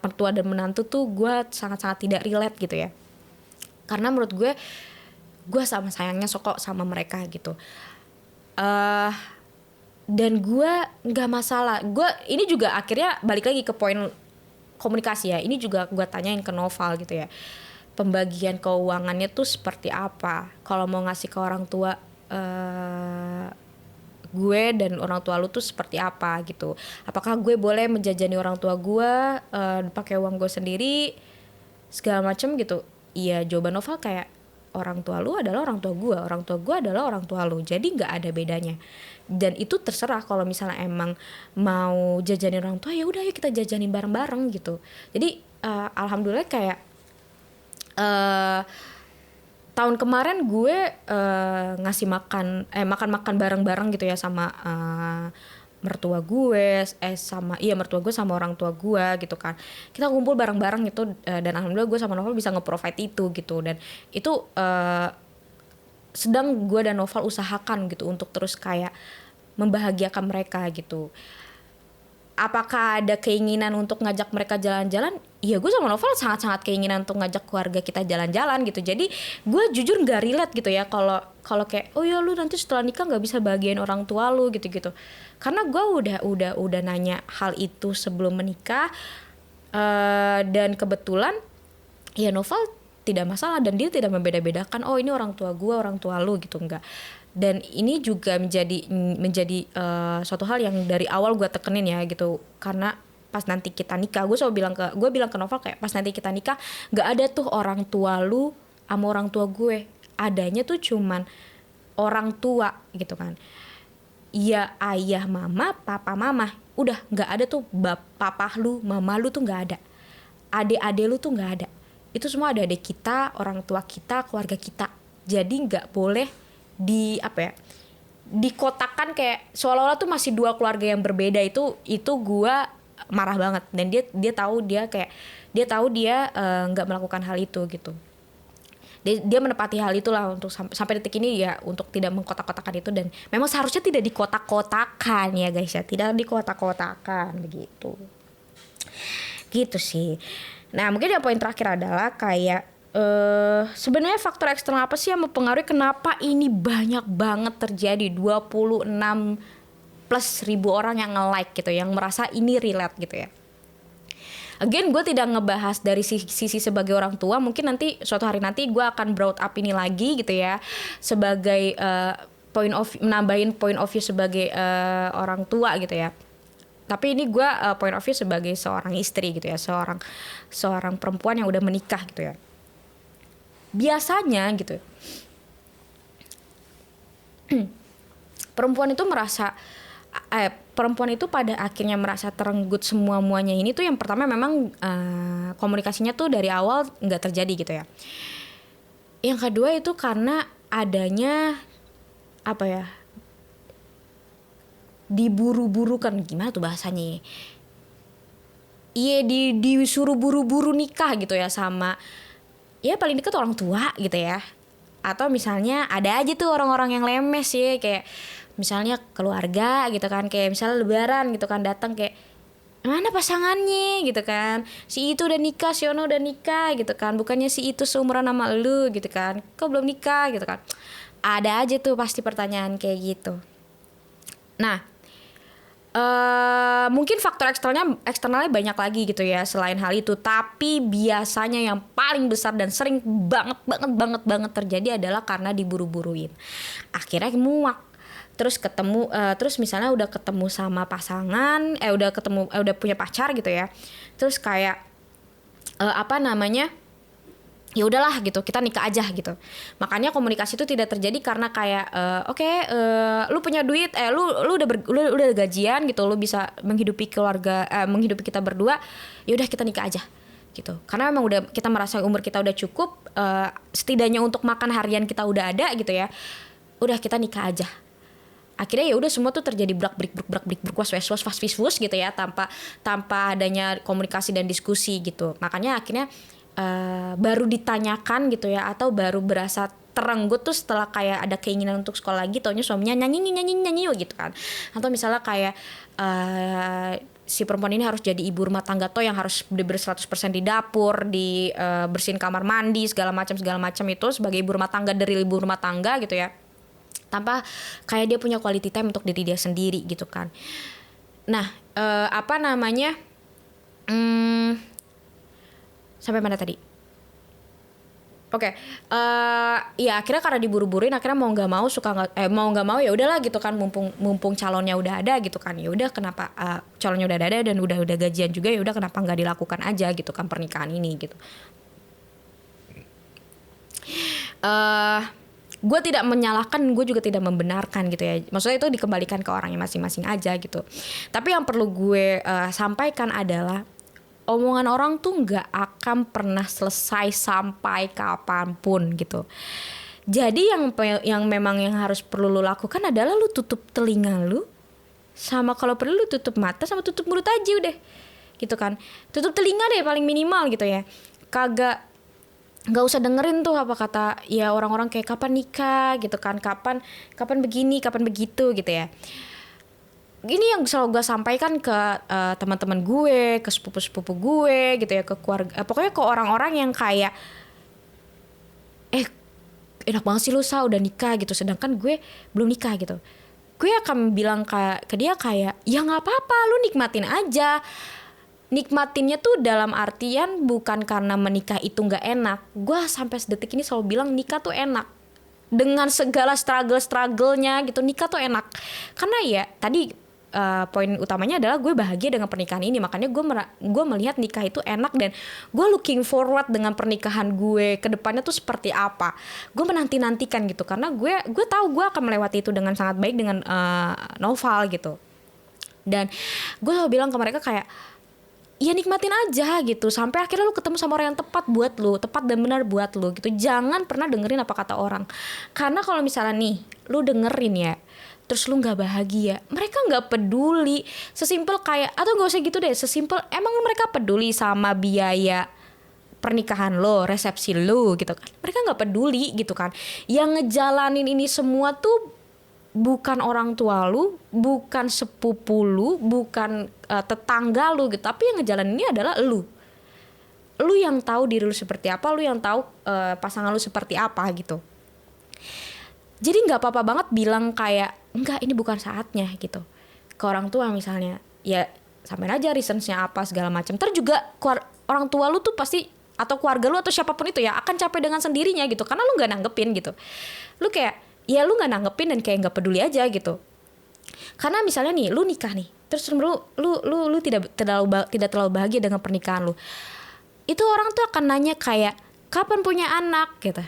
mertua dan menantu tuh, gue sangat-sangat tidak relate gitu ya. Karena menurut gue sama sayangnya kok sama mereka gitu. Dan gue nggak masalah. Gue ini juga akhirnya balik lagi ke poin komunikasi ya. Ini juga gue tanyain ke Noval gitu ya. Pembagian keuangannya tuh seperti apa? Kalau mau ngasih ke orang tua gue dan orang tua lu tuh seperti apa gitu. Apakah gue boleh menjajani orang tua gue pakai uang gue sendiri segala macem gitu. Iya, jawaban Noval kayak orang tua lu adalah orang tua gue adalah orang tua lu, jadi nggak ada bedanya. Dan itu terserah, kalau misalnya emang mau jajanin orang tua ya udah yuk kita jajanin bareng-bareng gitu. Jadi alhamdulillah kayak tahun kemarin gue ngasih makan bareng-bareng gitu ya sama mertua gue mertua gue sama orang tua gue gitu kan. Kita kumpul bareng-bareng gitu, dan alhamdulillah gue sama Noval bisa nge-provide itu gitu. Dan itu sedang gue dan Noval usahakan gitu untuk terus kayak membahagiakan mereka gitu. Apakah ada keinginan untuk ngajak mereka jalan-jalan? Iya, gue sama Noval sangat-sangat keinginan untuk ngajak keluarga kita jalan-jalan gitu. Jadi gue jujur nggak relate gitu ya kalau kayak oh ya lu nanti setelah nikah nggak bisa bahagiain orang tua lu gitu-gitu. Karena gue udah nanya hal itu sebelum menikah, dan kebetulan ya Noval tidak masalah dan dia tidak membeda-bedakan oh ini orang tua gue orang tua lu gitu, enggak. Dan ini juga menjadi suatu hal yang dari awal gue tekenin ya gitu. Karena pas nanti kita nikah, gue bilang ke Noval kayak pas nanti kita nikah nggak ada tuh orang tua lu sama orang tua gue, adanya tuh cuman orang tua gitu kan. Iya, ayah mama papa mama, udah nggak ada tuh papa lu mama lu tuh nggak ada, adik-adik lu tuh nggak ada. Itu semua ada adik kita, orang tua kita, keluarga kita. Jadi nggak boleh dikotakan kayak seolah-olah tuh masih dua keluarga yang berbeda. Itu gue marah banget. Dan dia tahu dia nggak melakukan hal itu gitu. Dia menepati hal itulah untuk sampai detik ini ya, untuk tidak mengkotak-kotakan itu. Dan memang seharusnya tidak dikotak-kotakan ya guys ya, tidak dikotak-kotakan begitu gitu sih. Nah mungkin yang poin terakhir adalah kayak sebenarnya faktor eksternal apa sih yang mempengaruhi kenapa ini banyak banget terjadi 26 plus ribu orang yang nge-like gitu, yang merasa ini relate gitu ya. Again, gue tidak ngebahas dari sisi sebagai orang tua. Mungkin nanti suatu hari nanti gue akan brought up ini lagi gitu ya, sebagai menambahin point of view sebagai orang tua gitu ya. Tapi ini gue point of view sebagai seorang istri gitu ya, seorang perempuan yang udah menikah gitu ya. Biasanya gitu perempuan itu pada akhirnya merasa terenggut semuanya ini tuh yang pertama memang komunikasinya tuh dari awal nggak terjadi gitu ya. Yang kedua itu karena adanya diburu-burukan, gimana tuh bahasanya? Iya, disuruh buru-buru nikah gitu ya sama ya paling dekat orang tua gitu ya. Atau misalnya ada aja tuh orang-orang yang lemes ya, kayak misalnya keluarga gitu kan, kayak misalnya lebaran gitu kan, datang kayak mana pasangannya gitu kan, si itu udah nikah, si Ono udah nikah gitu kan, bukannya si itu seumuran sama lu gitu kan, kok belum nikah gitu kan. Ada aja tuh pasti pertanyaan kayak gitu. Nah mungkin faktor eksternalnya banyak lagi gitu ya selain hal itu, tapi biasanya yang paling besar dan sering banget terjadi adalah karena diburu-buruin. Akhirnya muak, terus misalnya udah ketemu sama pasangan, udah punya pacar gitu ya, terus kayak ya udahlah gitu, kita nikah aja gitu. Makanya komunikasi itu tidak terjadi karena kayak lu punya duit, lu udah gajian gitu, lu bisa menghidupi keluarga, menghidupi kita berdua, ya udah kita nikah aja gitu. Karena memang udah kita merasa umur kita udah cukup, setidaknya untuk makan harian kita udah ada gitu ya. Udah kita nikah aja. akhirnya ya udah semua tuh terjadi brak brik was fast fisfus gitu ya, tanpa adanya komunikasi dan diskusi gitu. Makanya akhirnya baru ditanyakan gitu ya, atau baru berasa terenggut tuh setelah kayak ada keinginan untuk sekolah lagi, taunya suaminya nyanyi gitu kan. Atau misalnya kayak si perempuan ini harus jadi ibu rumah tangga toh yang harus bener 100% di dapur, di bersihin kamar mandi segala macam itu sebagai ibu rumah tangga, dari ibu rumah tangga gitu ya, tanpa kayak dia punya quality time untuk diri dia sendiri gitu kan. Nah sampai mana tadi? Oke, ya akhirnya karena diburu-buruin, akhirnya mau nggak mau ya udahlah gitu kan, mumpung calonnya udah ada gitu kan, ya udah kenapa calonnya udah ada dan udah gajian juga, ya udah kenapa nggak dilakukan aja gitu kan pernikahan ini gitu. Gue tidak menyalahkan, gue juga tidak membenarkan gitu ya, maksudnya itu dikembalikan ke orangnya masing-masing aja gitu. Tapi yang perlu gue sampaikan adalah omongan orang tuh nggak akan pernah selesai sampai kapanpun gitu. Jadi yang memang yang harus perlu lo lakukan adalah lo tutup telinga lo, sama kalau perlu lo tutup mata sama tutup mulut aja udah gitu kan. Tutup telinga deh paling minimal gitu ya. Nggak usah dengerin tuh apa kata ya orang-orang kayak kapan nikah gitu kan, kapan begini, kapan begitu gitu ya. Ini yang selalu gue sampaikan ke teman-teman gue, ke sepupu-sepupu gue gitu ya, ke keluarga, pokoknya ke orang-orang yang kayak enak banget sih lu udah nikah gitu, sedangkan gue belum nikah gitu. Gue akan bilang ke dia kayak ya nggak apa-apa, lu nikmatin aja. Nikmatinnya tuh dalam artian bukan karena menikah itu nggak enak. Gue sampai sedetik ini selalu bilang nikah tuh enak, dengan segala struggle-nya gitu. Nikah tuh enak karena ya tadi poin utamanya adalah gue bahagia dengan pernikahan ini, makanya gue melihat nikah itu enak, dan gue looking forward dengan pernikahan gue ke depannya tuh seperti apa. Gue menanti-nantikan gitu, karena gue tahu gue akan melewati itu dengan sangat baik dengan Noval gitu. Dan gue selalu bilang ke mereka kayak ya nikmatin aja gitu, sampai akhirnya lu ketemu sama orang yang tepat buat lu, tepat dan benar buat lu gitu. Jangan pernah dengerin apa kata orang, karena kalau misalnya nih lu dengerin ya terus lu nggak bahagia, mereka nggak peduli. Sesimpel kayak, atau nggak usah gitu deh, sesimpel emang mereka peduli sama biaya pernikahan lo, resepsi lo gitu kan, mereka nggak peduli gitu kan. Yang ngejalanin ini semua tuh bukan orang tua lu, bukan sepupu lu, bukan tetangga lu gitu, tapi yang ngejalanin ini adalah lu yang tahu diri lu seperti apa, lu yang tahu pasangan lu seperti apa gitu. Jadi nggak apa-apa banget bilang kayak enggak, ini bukan saatnya gitu ke orang tua misalnya. Ya sampein aja reasonsnya apa segala macam. Ntar juga orang tua lu tuh pasti, atau keluarga lu atau siapapun itu ya, akan capek dengan sendirinya gitu, karena lu nggak nanggepin gitu. Lu kayak ya lu nggak nanggepin dan kayak nggak peduli aja gitu. Karena misalnya nih lu nikah nih, terus lu tidak terlalu bahagia dengan pernikahan lu, itu orang tuh akan nanya kayak kapan punya anak gitu.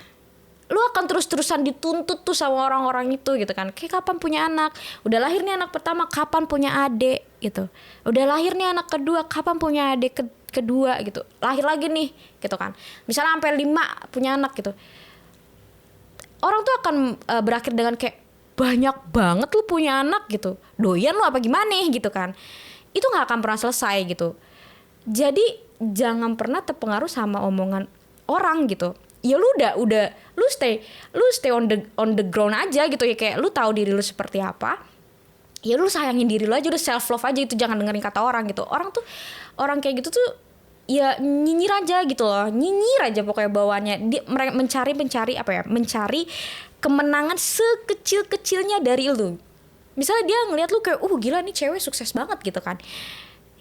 Lu akan terus-terusan dituntut tuh sama orang-orang itu gitu kan, kayak kapan punya anak, udah lahir nih anak pertama kapan punya adik gitu, udah lahir nih anak kedua kapan punya adik kedua gitu, lahir lagi nih gitu kan, misalnya sampai 5 punya anak gitu. Orang tuh akan berakhir dengan kayak banyak banget lu punya anak gitu, doyan lu apa gimana gitu kan. Itu nggak akan pernah selesai gitu. Jadi jangan pernah terpengaruh sama omongan orang gitu. Ya lu udah lu stay on the ground aja gitu ya, kayak lu tahu diri lu seperti apa. Ya lu sayangin diri lu aja, udah self love aja itu, jangan dengerin kata orang gitu. Orang kayak gitu tuh ya nyinyir aja gitu loh, nyinyir aja pokoknya bawaannya. Dia mencari kemenangan sekecil-kecilnya dari lu. Misalnya dia ngelihat lu kayak gila nih cewek sukses banget gitu kan,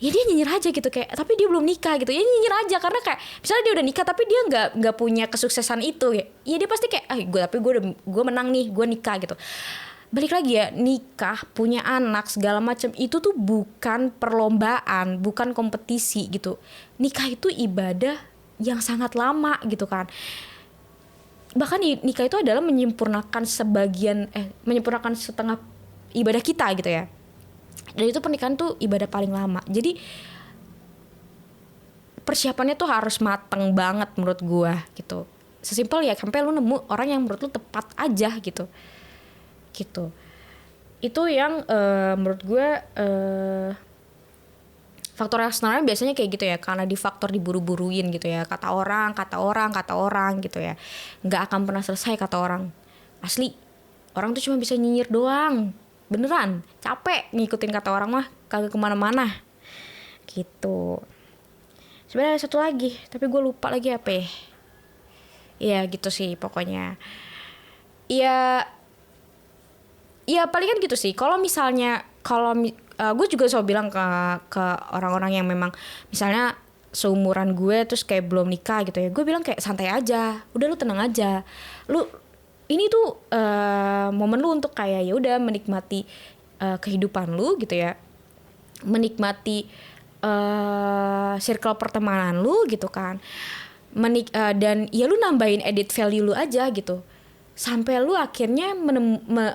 ya dia nyinyir aja gitu, kayak tapi dia belum nikah gitu, ya nyinyir aja. Karena kayak misalnya dia udah nikah tapi dia nggak punya kesuksesan itu ya dia pasti kayak gue menang nih, gue nikah gitu. Balik lagi ya, nikah, punya anak segala macam itu tuh bukan perlombaan, bukan kompetisi gitu. Nikah itu ibadah yang sangat lama gitu kan. Bahkan nikah itu adalah menyempurnakan setengah ibadah kita gitu ya. Dan itu pernikahan tuh ibadah paling lama. Jadi persiapannya tuh harus mateng banget menurut gue gitu. Sesimpel ya sampai lu nemu orang yang menurut lu tepat aja gitu. Itu yang menurut gue faktor eksternalnya biasanya kayak gitu ya, karena di faktor diburu-buruin gitu ya, kata orang gitu ya, nggak akan pernah selesai kata orang. Asli, orang tuh cuma bisa nyinyir doang, beneran capek ngikutin kata orang mah, kagak kemana-mana gitu. Sebenarnya ada satu lagi tapi gue lupa lagi apa ya. Ya gitu sih pokoknya. Ya palingan gitu sih. Kalau misalnya gue juga selalu bilang ke orang-orang yang memang misalnya seumuran gue terus kayak belum nikah gitu ya, gue bilang kayak santai aja, udah lu tenang aja, lu ini tuh momen lu untuk kayak ya udah menikmati kehidupan lu gitu ya, menikmati circle pertemanan lu gitu kan, dan ya lu nambahin edit value lu aja gitu sampai lu akhirnya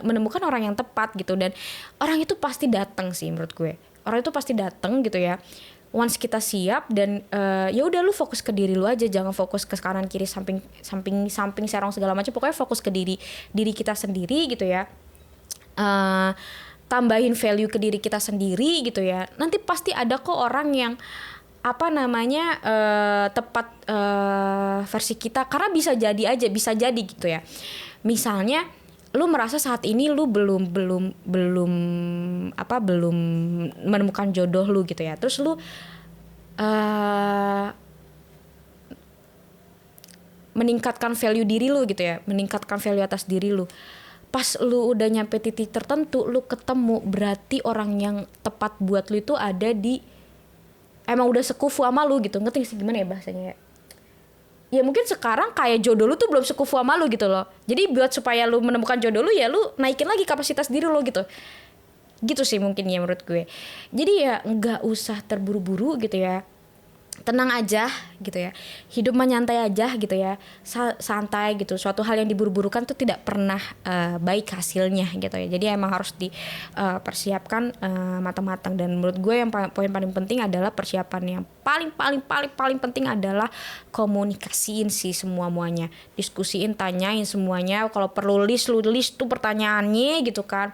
menemukan orang yang tepat gitu. Dan orang itu pasti datang sih menurut gue, orang itu pasti datang gitu ya once kita siap. Dan ya udah lu fokus ke diri lu aja, jangan fokus ke kanan kiri samping serong segala macam, pokoknya fokus ke diri kita sendiri gitu ya. Tambahin value ke diri kita sendiri gitu ya, nanti pasti ada kok orang yang apa namanya tepat versi kita, karena bisa jadi gitu ya. Misalnya lu merasa saat ini lu belum menemukan jodoh lu gitu ya, terus lu meningkatkan value diri lu gitu ya, meningkatkan value atas diri lu. Pas lu udah nyampe titik tertentu, lu ketemu, berarti orang yang tepat buat lu itu ada di, emang udah sekufu sama lu gitu. Ngerti sih gimana ya bahasanya ya? Ya mungkin sekarang kayak jodoh lu tuh belum sekufu sama lu gitu loh. Jadi buat supaya lu menemukan jodoh lu, ya lu naikin lagi kapasitas diri lu gitu. Gitu sih mungkin ya menurut gue. Jadi ya nggak usah terburu-buru gitu ya. Tenang aja gitu ya, hidup mah nyantai aja gitu ya, santai gitu. Suatu hal yang diburu-burukan tuh tidak pernah baik hasilnya gitu ya. Jadi emang harus dipersiapkan matang-matang. Dan menurut gue yang poin paling penting adalah persiapan. Yang paling penting adalah komunikasiin sih semuanya, diskusiin, tanyain semuanya. Kalau perlu list tuh pertanyaannya gitu kan,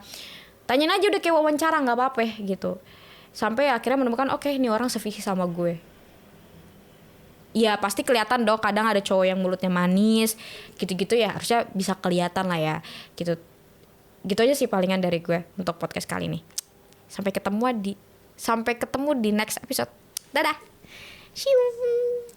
tanyain aja udah kayak wawancara, nggak apa-apa gitu, sampai akhirnya menemukan oke, ini orang sevisi sama gue. Ya pasti kelihatan dong, kadang ada cowok yang mulutnya manis gitu-gitu ya, harusnya bisa kelihatan lah ya gitu. Gitu aja sih palingan dari gue untuk podcast kali ini. Sampai ketemu di next episode. Dadah. Shoo.